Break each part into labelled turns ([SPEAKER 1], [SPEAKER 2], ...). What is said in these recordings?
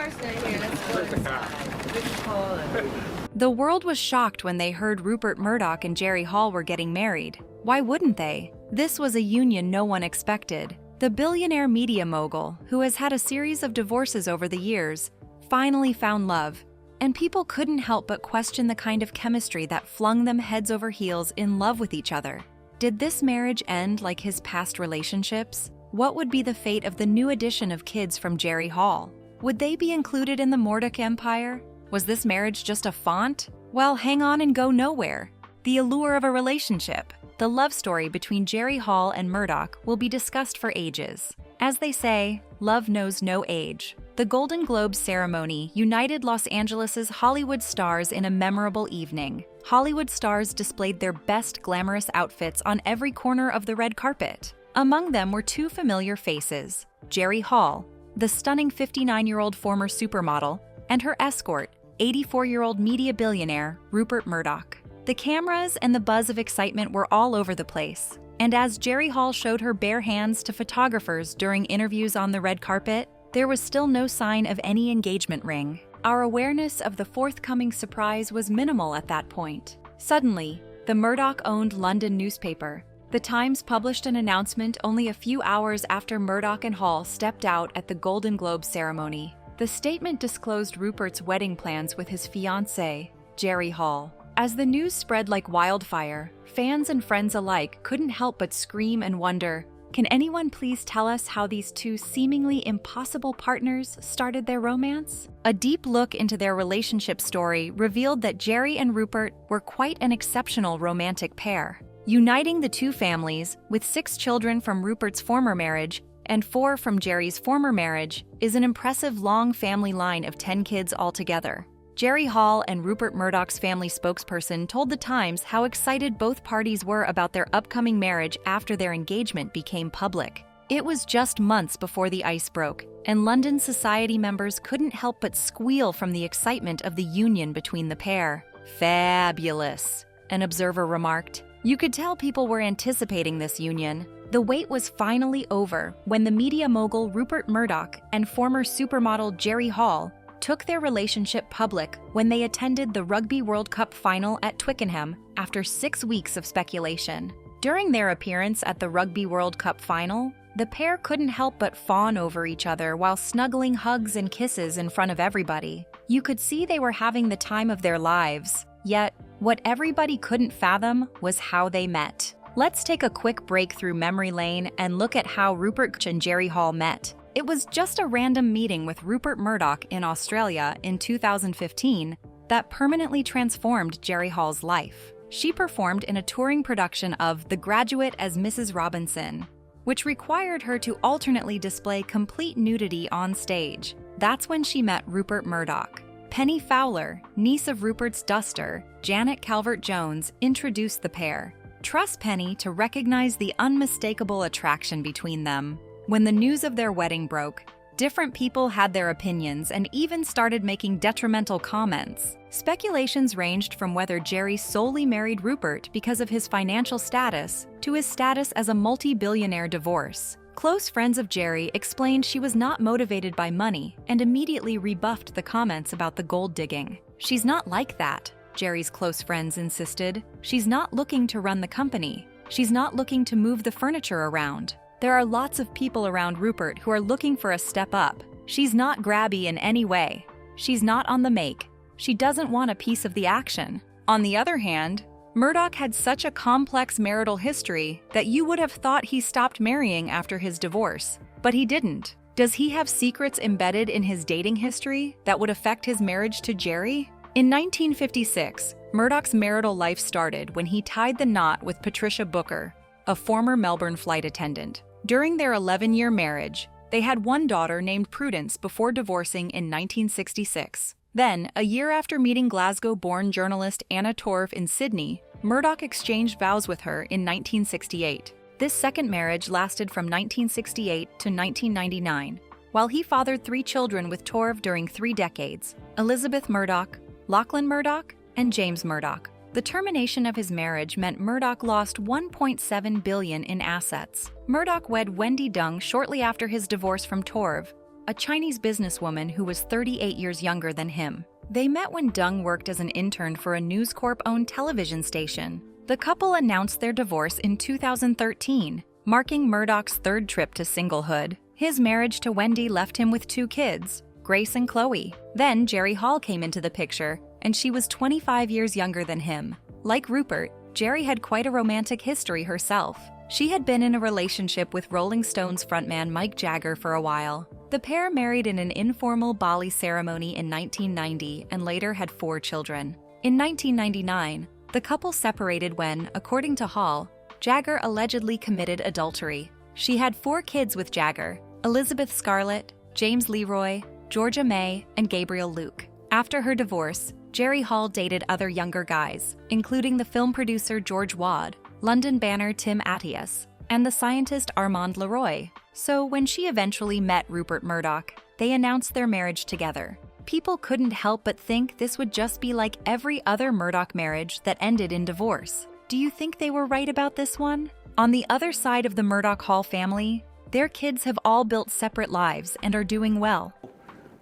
[SPEAKER 1] car's not here. Let's go inside. We can call it.
[SPEAKER 2] The world was shocked when they heard Rupert Murdoch and Jerry Hall were getting married. Why wouldn't they? This was a union no one expected. The billionaire media mogul, who has had a series of divorces over the years, finally found love, and people couldn't help but question the kind of chemistry that flung them heads over heels in love with each other. Did this marriage end like his past relationships? What would be the fate of the new addition of kids from Jerry Hall? Would they be included in the Murdoch empire? Was this marriage just a font? Well, hang on and go nowhere. The allure of a relationship, the love story between Jerry Hall and Murdoch, will be discussed for ages. As they say, love knows no age. The Golden Globes ceremony united Los Angeles' Hollywood stars in a memorable evening. Hollywood stars displayed their best glamorous outfits on every corner of the red carpet. Among them were two familiar faces: Jerry Hall, the stunning 59-year-old former supermodel, and her escort, 84-year-old media billionaire Rupert Murdoch. The cameras and the buzz of excitement were all over the place, and as Jerry Hall showed her bare hands to photographers during interviews on the red carpet, there was still no sign of any engagement ring. Our awareness of the forthcoming surprise was minimal at that point. Suddenly, the Murdoch-owned London newspaper, The Times, published an announcement only a few hours after Murdoch and Hall stepped out at the Golden Globe ceremony. The statement disclosed Rupert's wedding plans with his fiancée, Jerry Hall. As the news spread like wildfire, fans and friends alike couldn't help but scream and wonder, can anyone please tell us how these two seemingly impossible partners started their romance? A deep look into their relationship story revealed that Jerry and Rupert were quite an exceptional romantic pair. Uniting the two families, with 6 children from Rupert's former marriage and 4 from Jerry's former marriage, is an impressive long family line of 10 kids altogether. Jerry Hall and Rupert Murdoch's family spokesperson told The Times how excited both parties were about their upcoming marriage after their engagement became public. It was just months before the ice broke, and London society members couldn't help but squeal from the excitement of the union between the pair. "Fabulous," an observer remarked. You could tell people were anticipating this union. The wait was finally over when the media mogul Rupert Murdoch and former supermodel Jerry Hall took their relationship public when they attended the Rugby World Cup final at Twickenham after 6 weeks of speculation. During their appearance at the Rugby World Cup final, the pair couldn't help but fawn over each other while snuggling hugs and kisses in front of everybody. You could see they were having the time of their lives. Yet, what everybody couldn't fathom was how they met. Let's take a quick break through memory lane and look at how Rupert and Jerry Hall met. It was just a random meeting with Rupert Murdoch in Australia in 2015 that permanently transformed Jerry Hall's life. She performed in a touring production of The Graduate as Mrs. Robinson, which required her to alternately display complete nudity on stage. That's when she met Rupert Murdoch. Penny Fowler, niece of Rupert's duster, Janet Calvert-Jones, introduced the pair. Trust Penny to recognize the unmistakable attraction between them. When the news of their wedding broke, different people had their opinions and even started making detrimental comments. Speculations ranged from whether Jerry solely married Rupert because of his financial status to his status as a multi-billionaire divorce. Close friends of Jerry explained she was not motivated by money and immediately rebuffed the comments about the gold digging. "She's not like that," Jerry's close friends insisted. "She's not looking to run the company. She's not looking to move the furniture around. There are lots of people around Rupert who are looking for a step up. She's not grabby in any way. She's not on the make. She doesn't want a piece of the action." On the other hand, Murdoch had such a complex marital history that you would have thought he stopped marrying after his divorce. But he didn't. Does he have secrets embedded in his dating history that would affect his marriage to Jerry? In 1956, Murdoch's marital life started when he tied the knot with Patricia Booker, a former Melbourne flight attendant. During their 11-year marriage, they had one daughter named Prudence before divorcing in 1966. Then, a year after meeting Glasgow-born journalist Anna Torv in Sydney, Murdoch exchanged vows with her in 1968. This second marriage lasted from 1968 to 1999, while he fathered 3 children with Torv during 3 decades: Elizabeth Murdoch, Lachlan Murdoch, and James Murdoch. The termination of his marriage meant Murdoch lost $1.7 billion in assets. Murdoch wed Wendy Dung shortly after his divorce from Torv, a Chinese businesswoman who was 38 years younger than him. They met when Deng worked as an intern for a News Corp-owned television station. The couple announced their divorce in 2013, marking Murdoch's third trip to singlehood. His marriage to Wendy left him with 2 kids, Grace and Chloe. Then Jerry Hall came into the picture, and she was 25 years younger than him. Like Rupert, Jerry had quite a romantic history herself. She had been in a relationship with Rolling Stones frontman Mick Jagger for a while. The pair married in an informal Bali ceremony in 1990 and later had 4 children. In 1999, the couple separated when, according to Hall, Jagger allegedly committed adultery. She had 4 kids with Jagger: Elizabeth Scarlett, James Leroy, Georgia May, and Gabriel Luke. After her divorce, Jerry Hall dated other younger guys, including the film producer George Wad, London banner Tim Attias, and the scientist Armand Leroy. So when she eventually met Rupert Murdoch, they announced their marriage together. People couldn't help but think this would just be like every other Murdoch marriage that ended in divorce. Do you think they were right about this one? On the other side of the Murdoch Hall family, their kids have all built separate lives and are doing well.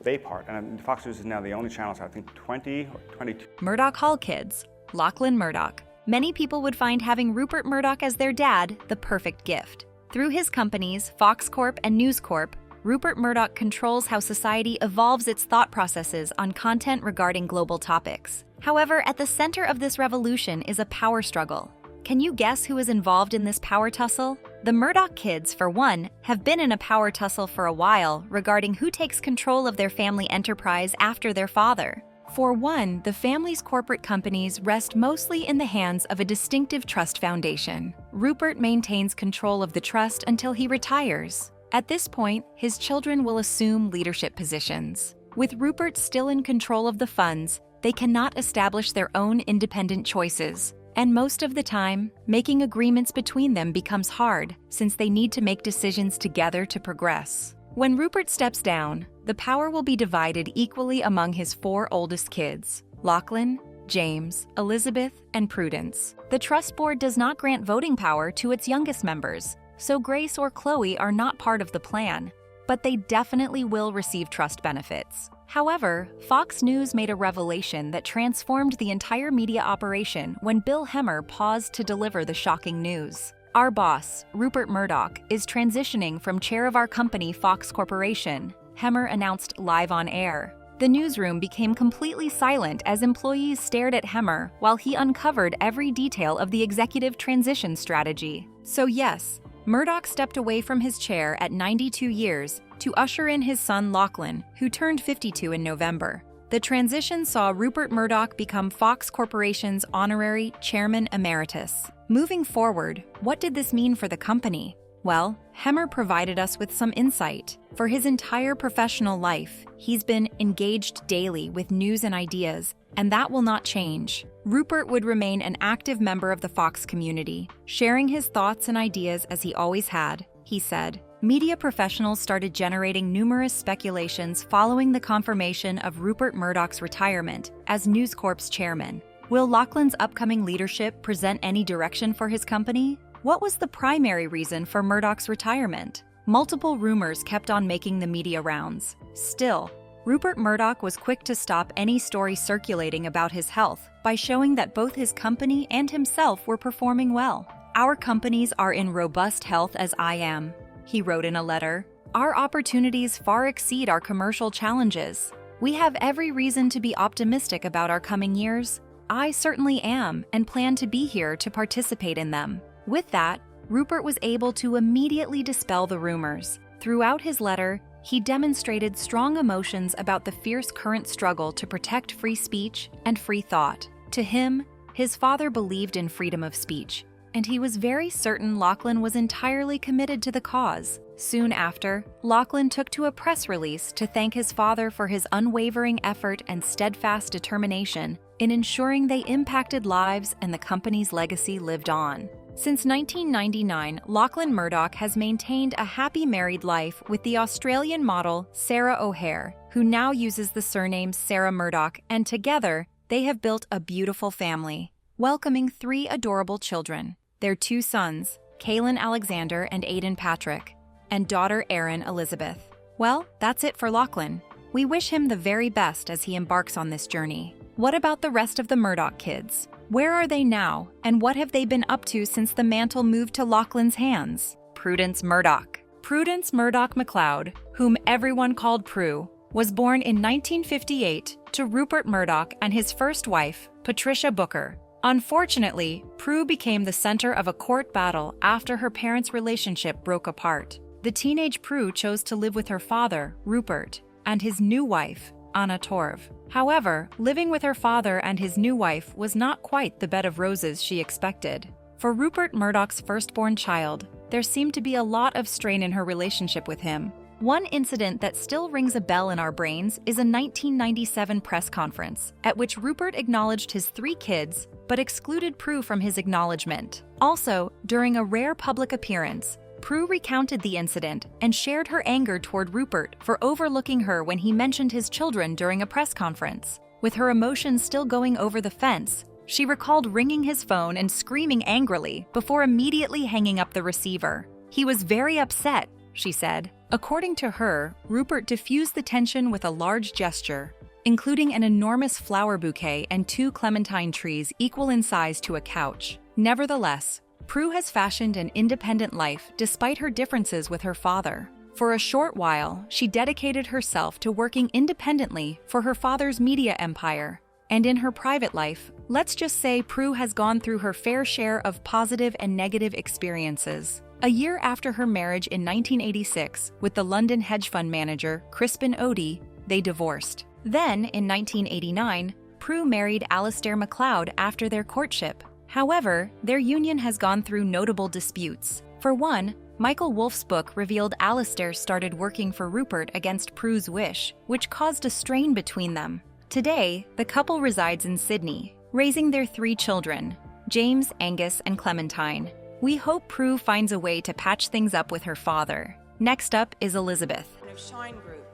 [SPEAKER 3] They part, and Fox News is now the only channel, so I think 20 or 22.
[SPEAKER 2] Murdoch Hall kids, Lachlan Murdoch. Many people would find having Rupert Murdoch as their dad the perfect gift. Through his companies, Fox Corp and News Corp, Rupert Murdoch controls how society evolves its thought processes on content regarding global topics. However, at the center of this revolution is a power struggle. Can you guess who is involved in this power tussle? The Murdoch kids, for one, have been in a power tussle for a while regarding who takes control of their family enterprise after their father. For one, the family's corporate companies rest mostly in the hands of a distinctive trust foundation. Rupert maintains control of the trust until he retires. At this point, his children will assume leadership positions. With Rupert still in control of the funds, they cannot establish their own independent choices. And most of the time, making agreements between them becomes hard since they need to make decisions together to progress. When Rupert steps down, the power will be divided equally among his 4 oldest kids: Lachlan, James, Elizabeth, and Prudence. The trust board does not grant voting power to its youngest members, so Grace or Chloe are not part of the plan, but they definitely will receive trust benefits. However, Fox News made a revelation that transformed the entire media operation when Bill Hemmer paused to deliver the shocking news. Our boss, Rupert Murdoch, is transitioning from chair of our company, Fox Corporation, Hemmer announced live on air. The newsroom became completely silent as employees stared at Hemmer while he uncovered every detail of the executive transition strategy. So yes, Murdoch stepped away from his chair at 92 years to usher in his son Lachlan, who turned 52 in November. The transition saw Rupert Murdoch become Fox Corporation's honorary chairman emeritus. Moving forward, what did this mean for the company? Well, Hemmer provided us with some insight. For his entire professional life, he's been engaged daily with news and ideas, and that will not change. Rupert would remain an active member of the Fox community, sharing his thoughts and ideas as he always had, he said. Media professionals started generating numerous speculations following the confirmation of Rupert Murdoch's retirement as News Corp's chairman. Will Lachlan's upcoming leadership present any direction for his company? What was the primary reason for Murdoch's retirement? Multiple rumors kept on making the media rounds. Still, Rupert Murdoch was quick to stop any story circulating about his health by showing that both his company and himself were performing well. "Our companies are in robust health as I am," he wrote in a letter. "Our opportunities far exceed our commercial challenges. We have every reason to be optimistic about our coming years. I certainly am and plan to be here to participate in them." With that, Rupert was able to immediately dispel the rumors. Throughout his letter, he demonstrated strong emotions about the fierce current struggle to protect free speech and free thought. To him, his father believed in freedom of speech, and he was very certain Lachlan was entirely committed to the cause. Soon after, Lachlan took to a press release to thank his father for his unwavering effort and steadfast determination in ensuring they impacted lives and the company's legacy lived on. Since 1999, Lachlan Murdoch has maintained a happy married life with the Australian model Sarah O'Hare, who now uses the surname Sarah Murdoch, and together, they have built a beautiful family, welcoming 3 adorable children: their 2 sons, Kaylin Alexander and Aiden Patrick, and daughter Erin Elizabeth. Well, that's it for Lachlan. We wish him the very best as he embarks on this journey. What about the rest of the Murdoch kids? Where are they now, and what have they been up to since the mantle moved to Lachlan's hands? Prudence Murdoch. Prudence Murdoch MacLeod, whom everyone called Prue, was born in 1958 to Rupert Murdoch and his first wife, Patricia Booker. Unfortunately, Prue became the center of a court battle after her parents' relationship broke apart. The teenage Prue chose to live with her father, Rupert, and his new wife, Anna Torv. However, living with her father and his new wife was not quite the bed of roses she expected. For Rupert Murdoch's firstborn child, there seemed to be a lot of strain in her relationship with him. One incident that still rings a bell in our brains is a 1997 press conference at which Rupert acknowledged his 3 kids but excluded Prue from his acknowledgement. Also, during a rare public appearance, Prue recounted the incident and shared her anger toward Rupert for overlooking her when he mentioned his children during a press conference. With her emotions still going over the fence, she recalled ringing his phone and screaming angrily before immediately hanging up the receiver. He was very upset, she said. According to her, Rupert diffused the tension with a large gesture, including an enormous flower bouquet and 2 clementine trees equal in size to a couch. Nevertheless, Prue has fashioned an independent life despite her differences with her father. For a short while, she dedicated herself to working independently for her father's media empire. And in her private life, let's just say Prue has gone through her fair share of positive and negative experiences. A year after her marriage in 1986 with the London hedge fund manager Crispin Odey, they divorced. Then, in 1989, Prue married Alistair MacLeod after their courtship. However, their union has gone through notable disputes. For one, Michael Wolff's book revealed Alistair started working for Rupert against Prue's wish, which caused a strain between them. Today, the couple resides in Sydney, raising their 3 children, James, Angus, and Clementine. We hope Prue finds a way to patch things up with her father. Next up is Elizabeth.
[SPEAKER 4] Of Shine Group,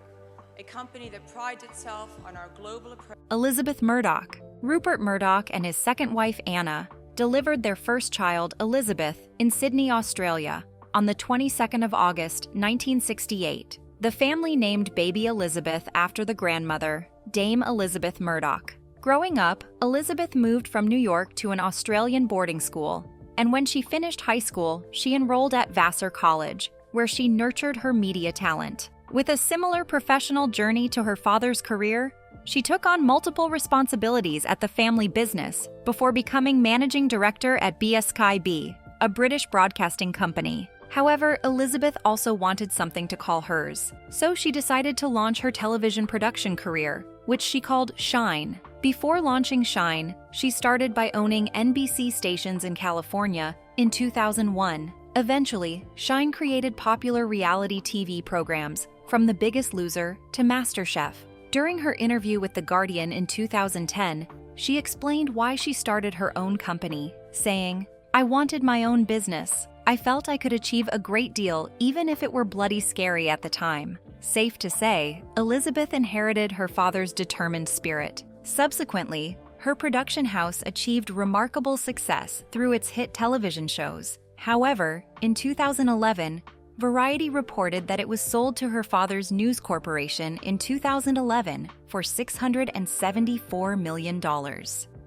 [SPEAKER 4] a company that prides itself on our global approach.
[SPEAKER 2] Elizabeth Murdoch. Rupert Murdoch and his second wife, Anna, delivered their first child, Elizabeth, in Sydney, Australia, on the 22nd of August, 1968. The family named baby Elizabeth after the grandmother, Dame Elizabeth Murdoch. Growing up, Elizabeth moved from New York to an Australian boarding school, and when she finished high school, she enrolled at Vassar College, where she nurtured her media talent. With a similar professional journey to her father's career, she took on multiple responsibilities at the family business before becoming managing director at BSkyB, a British broadcasting company. However, Elizabeth also wanted something to call hers, so she decided to launch her television production career, which she called Shine. Before launching Shine, she started by owning NBC stations in California in 2001. Eventually, Shine created popular reality TV programs, from The Biggest Loser to MasterChef. During her interview with The Guardian in 2010, she explained why she started her own company, saying, "I wanted my own business. I felt I could achieve a great deal even if it were bloody scary at the time." Safe to say, Elizabeth inherited her father's determined spirit. Subsequently, her production house achieved remarkable success through its hit television shows. However, in 2011, Variety reported that it was sold to her father's News Corporation in 2011 for $674 million.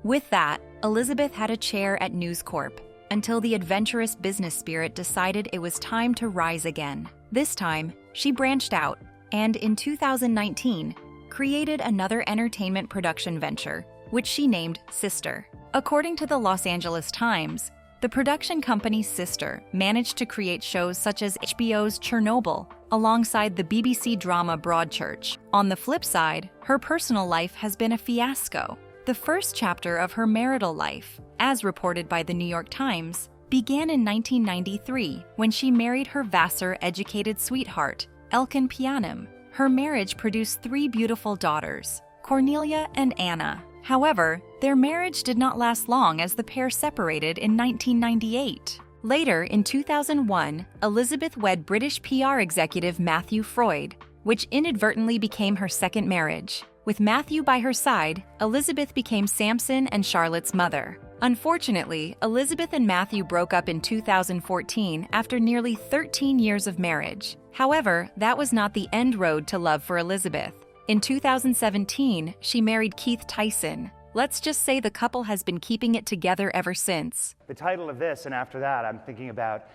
[SPEAKER 2] With that, Elizabeth had a chair at News Corp until the adventurous business spirit decided it was time to rise again. This time, she branched out and, in 2019, created another entertainment production venture, which she named Sister. According to the Los Angeles Times, the production company Sister managed to create shows such as HBO's Chernobyl alongside the BBC drama Broadchurch. On the flip side, her personal life has been a fiasco. The first chapter of her marital life, as reported by the New York Times, began in 1993 when she married her Vassar-educated sweetheart, Elkin Pianim. Her marriage produced 3 beautiful daughters, Cornelia and Anna. However, their marriage did not last long as the pair separated in 1998. Later, in 2001, Elizabeth wed British PR executive Matthew Freud, which inadvertently became her second marriage. With Matthew by her side, Elizabeth became Samson and Charlotte's mother. Unfortunately, Elizabeth and Matthew broke up in 2014 after nearly 13 years of marriage. However, that was not the end road to love for Elizabeth. In 2017, she married Keith Tyson. Let's just say the couple has been keeping it together ever since.
[SPEAKER 5] The title of this, and after that, I'm thinking about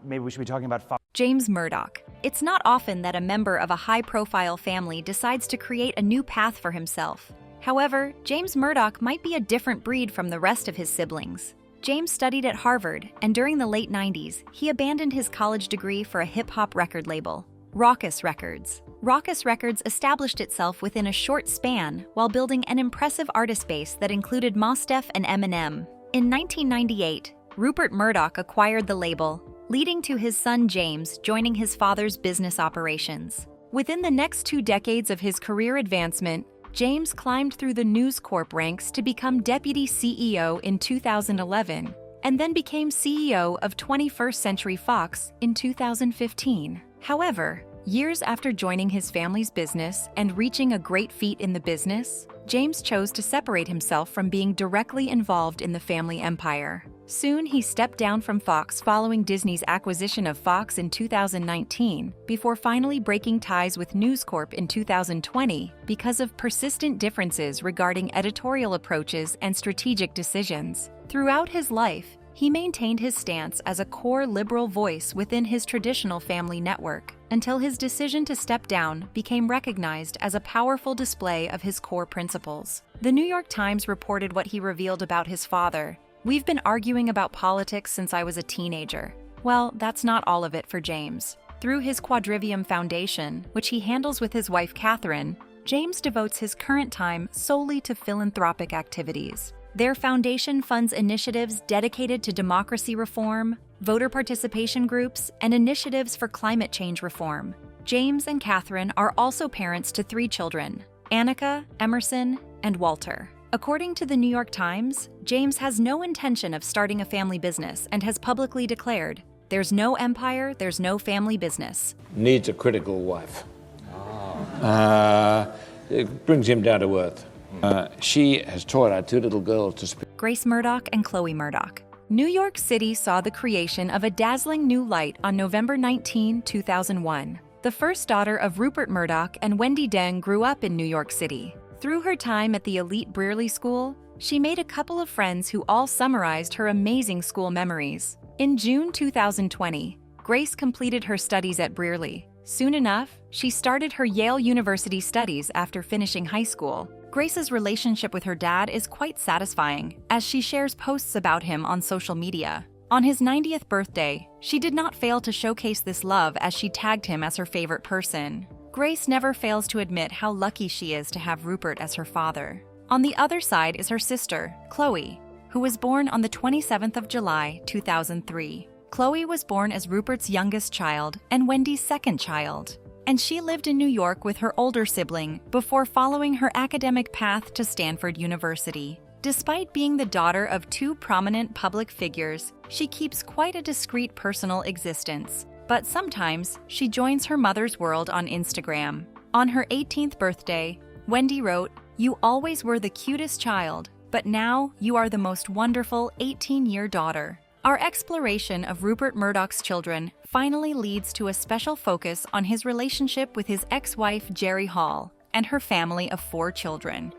[SPEAKER 5] maybe we should be talking about
[SPEAKER 2] James Murdoch. It's not often that a member of a high-profile family decides to create a new path for himself. However, James Murdoch might be a different breed from the rest of his siblings. James studied at Harvard, and during the late 90s, he abandoned his college degree for a hip-hop record label, Rawkus Records. Rawkus Records established itself within a short span while building an impressive artist base that included Mos Def and Eminem. In 1998, Rupert Murdoch acquired the label, leading to his son James joining his father's business operations. Within the next 2 decades of his career advancement, James climbed through the News Corp ranks to become deputy CEO in 2011, and then became CEO of 21st Century Fox in 2015. However, years after joining his family's business and reaching a great feat in the business, James chose to separate himself from being directly involved in the family empire. Soon, he stepped down from Fox following Disney's acquisition of Fox in 2019, before finally breaking ties with News Corp in 2020 because of persistent differences regarding editorial approaches and strategic decisions. Throughout his life, he maintained his stance as a core liberal voice within his traditional family network, until his decision to step down became recognized as a powerful display of his core principles. The New York Times reported what he revealed about his father. "We've been arguing about politics since I was a teenager." Well, that's not all of it for James. Through his Quadrivium Foundation, which he handles with his wife Catherine, James devotes his current time solely to philanthropic activities. Their foundation funds initiatives dedicated to democracy reform, voter participation groups, and initiatives for climate change reform. James and Catherine are also parents to 3 children, Annika, Emerson, and Walter. According to the New York Times, James has no intention of starting a family business and has publicly declared, "There's no empire, there's no family business."
[SPEAKER 6] Needs a critical wife. It brings him down to earth. She has taught our 2 little girls to speak.
[SPEAKER 2] Grace Murdoch and Chloe Murdoch. New York City saw the creation of a dazzling new light on November 19, 2001. The first daughter of Rupert Murdoch and Wendy Deng grew up in New York City. Through her time at the elite Brearley School, she made a couple of friends who all summarized her amazing school memories. In June 2020, Grace completed her studies at Brearley. Soon enough, she started her Yale University studies after finishing high school. Grace's relationship with her dad is quite satisfying, as she shares posts about him on social media. On his 90th birthday, she did not fail to showcase this love as she tagged him as her favorite person. Grace never fails to admit how lucky she is to have Rupert as her father. On the other side is her sister, Chloe, who was born on the 27th of July, 2003. Chloe was born as Rupert's youngest child and Wendy's second child, and she lived in New York with her older sibling before following her academic path to Stanford University. Despite being the daughter of 2 prominent public figures, she keeps quite a discreet personal existence. But sometimes, she joins her mother's world on Instagram. On her 18th birthday, Wendy wrote, "You always were the cutest child, but now you are the most wonderful 18-year daughter." Our exploration of Rupert Murdoch's children finally leads to a special focus on his relationship with his ex-wife Jerry Hall and her family of 4 children.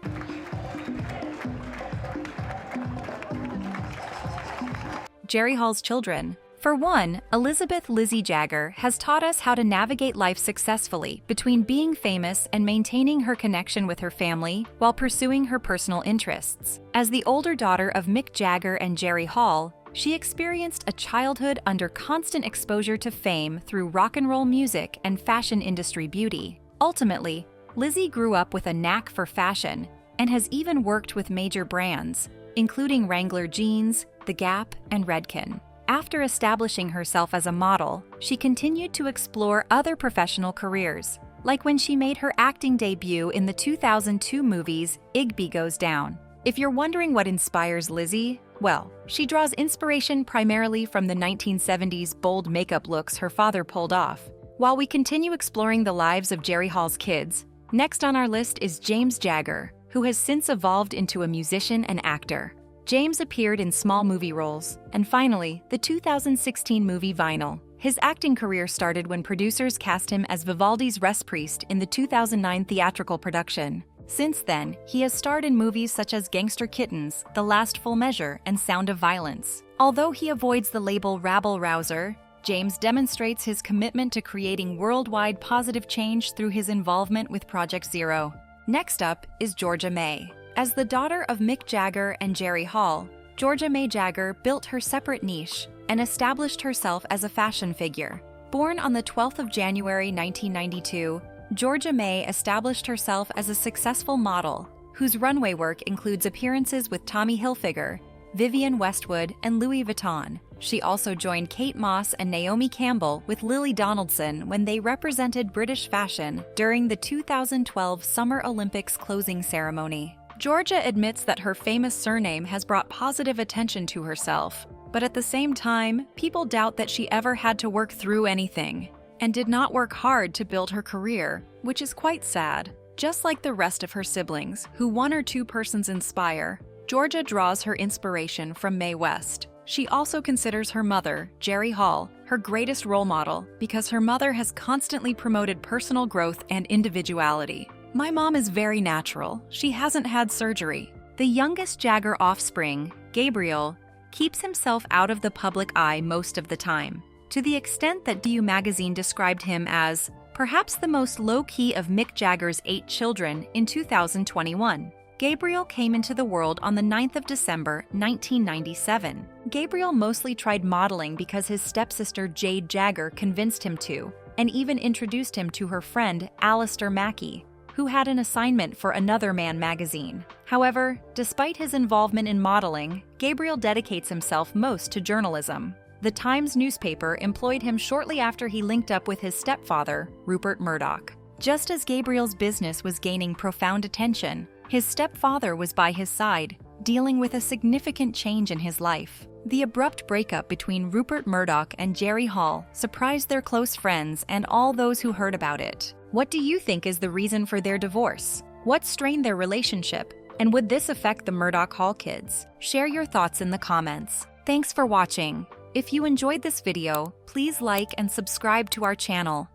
[SPEAKER 2] Jerry Hall's children. For one, Elizabeth Lizzie Jagger has taught us how to navigate life successfully between being famous and maintaining her connection with her family while pursuing her personal interests. As the older daughter of Mick Jagger and Jerry Hall, she experienced a childhood under constant exposure to fame through rock and roll music and fashion industry beauty. Ultimately, Lizzie grew up with a knack for fashion and has even worked with major brands, including Wrangler Jeans, The Gap, and Redken. After establishing herself as a model, she continued to explore other professional careers, like when she made her acting debut in the 2002 movies Igby Goes Down. If you're wondering what inspires Lizzie, well, she draws inspiration primarily from the 1970s bold makeup looks her father pulled off. While we continue exploring the lives of Jerry Hall's kids, next on our list is James Jagger, who has since evolved into a musician and actor. James appeared in small movie roles, and finally, the 2016 movie Vinyl. His acting career started when producers cast him as Vivaldi's Rest Priest in the 2009 theatrical production. Since then, he has starred in movies such as Gangster Kittens, The Last Full Measure, and Sound of Violence. Although he avoids the label rabble-rouser, James demonstrates his commitment to creating worldwide positive change through his involvement with Project Zero. Next up is Georgia May. As the daughter of Mick Jagger and Jerry Hall, Georgia May Jagger built her separate niche and established herself as a fashion figure. Born on the 12th of January 1992, Georgia May established herself as a successful model, whose runway work includes appearances with Tommy Hilfiger, Vivienne Westwood, and Louis Vuitton. She also joined Kate Moss and Naomi Campbell with Lily Donaldson when they represented British fashion during the 2012 Summer Olympics closing ceremony. Georgia admits that her famous surname has brought positive attention to herself, but at the same time, people doubt that she ever had to work through anything and did not work hard to build her career, which is quite sad. Just like the rest of her siblings, who one or two persons inspire, Georgia draws her inspiration from Mae West. She also considers her mother, Jerry Hall, her greatest role model because her mother has constantly promoted personal growth and individuality. My mom is very natural. She hasn't had surgery. The youngest Jagger offspring, Gabriel, keeps himself out of the public eye most of the time, to the extent that DU magazine described him as perhaps the most low-key of Mick Jagger's 8 children in 2021. Gabriel came into the world on the 9th of December, 1997. Gabriel mostly tried modeling because his stepsister Jade Jagger convinced him to, and even introduced him to her friend Alistair Mackey, who had an assignment for Another Man magazine. However, despite his involvement in modeling, Gabriel dedicates himself most to journalism. The Times newspaper employed him shortly after he linked up with his stepfather, Rupert Murdoch. Just as Gabriel's business was gaining profound attention, his stepfather was by his side, dealing with a significant change in his life. The abrupt breakup between Rupert Murdoch and Jerry Hall surprised their close friends and all those who heard about it. What do you think is the reason for their divorce? What strained their relationship? And would this affect the Murdoch Hall kids? Share your thoughts in the comments. Thanks for watching. If you enjoyed this video, please like and subscribe to our channel.